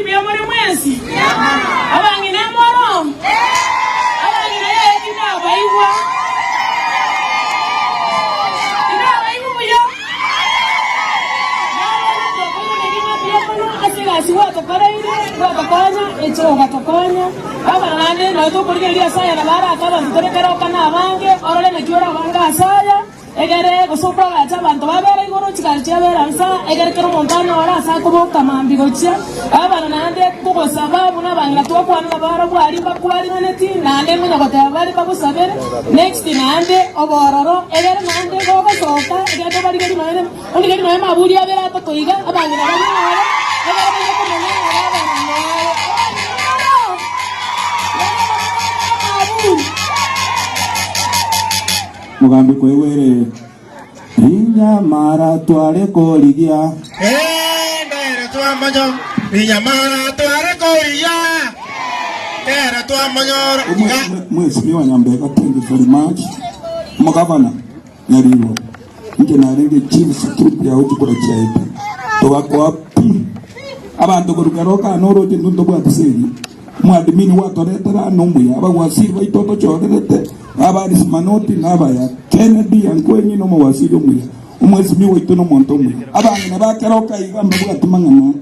Biamore mwezi. Abangi ne moro. Abangi ne kina baiwa. Kina baiwa yo. Así wato para ir, wato coña, echo wato coña. Abanane no to porque día saya na bara acaba de querer kana bange, ahora le quiero banga saya. Egere kusopra gacha bantu babera igoro chikalchia beransa egere kero montano ora sa como kamambi gochia abana nande kuko sababu na banga to kwa na bara bwali bakwali neti nande munya kote bali bakusabere next nande obororo egere nande gogo soka egere bali gari noene oni gari noema aburi abera to toiga abanga na egere bali ko mena Mugambi kwewere Rinya mara tuare koligia ndere tuamanyo Rinya mara tuare koligia ndere tuamanyo Mheshimiwa Nyambeka, thank you very much. Mugavana Nyaribo nje narenge chief security ya uchi kura chaipe tobako api abantu kurukaroka noro tindundo kwa tiseri mwadimini watoretera nomuya abawasiri baitoto chorete abari simanoti nabaya Kennedy ankwenyi no mawasiri omuya umwesimi waito no monto omuya abangi nabakeroka igamba bwatumangana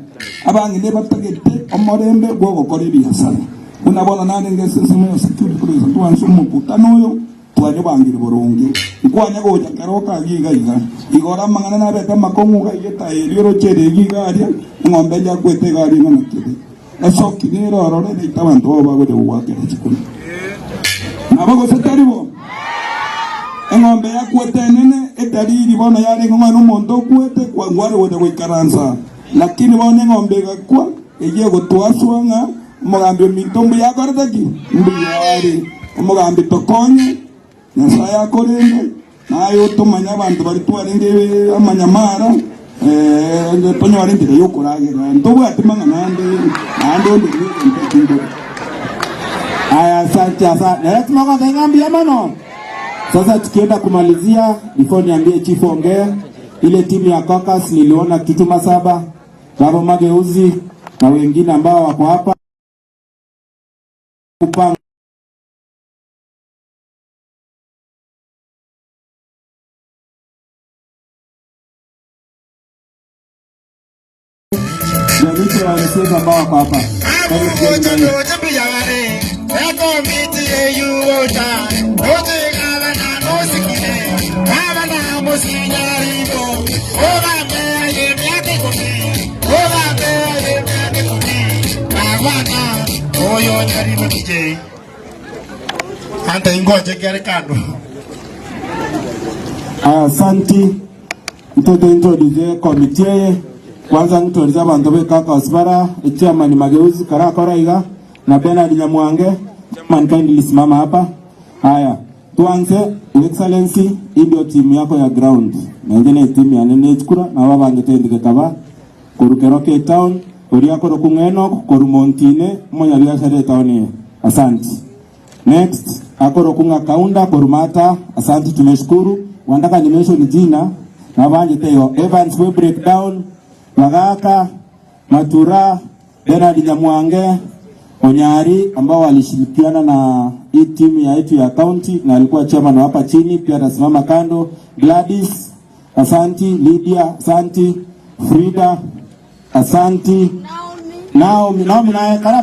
abangi ne batagete omorembe gwo biashara unabona nane ngesesemo ya security police twanso mukutano yo twanye bangire boronge ikwanya goja keroka giga igora mangana nabeta makongu ga yeta eliro chere giga aria ngombe ja kwete gari ngana kide eso kinero orore ne tabanto bago de wake chikuni nabago setaribo ngombe ya kwete nene etariri bona yari ngomano mondo kwete kwa ngware wode kwikaransa lakini bona ngombe gakwa eje gotwaswanga mugambi mitombo ya gordaki mbiyari mugambi tokonye Nyasaye akorende nayo tumanya abantu bari twarenge amanyamara ponyo bari ndire yokoragira ndobo atimanga nande ndi aya sasa na tunaanza ngambi amano. Sasa tukienda kumalizia before niambie chief ongea ile timu ya caucus niliona Tutuma Saba Baba Mageuzi na wengine ambao wako hapa kupanga Ndio wanasema ambao wako hapa. Asante. Mtoto introduce committee kwanza ntoriza abantu bekaka osbara chairman Mageuzi karakora iga na Bernard Nyamwange chairman kindly simama hapa. Haya tuanze excellency, ndio timu yako ya ground na ngine timu ya Nenechkura na baba ngetendike kaba kurukeroke town uriako rokungeno korumontine monya biashara town. Asante. Next akoro kunga kaunda korumata. Asante, tumeshukuru. Wanataka nimention jina na banje teo Evans we breakdown Magaka, Matura, Bernard Nyamwange, Onyari ambao walishirikiana na hii timu ya yetu ya county na alikuwa chairman hapa chini pia atasimama kando. Gladys, asanti. Lydia, asanti. Frida, asanti. Naomi naye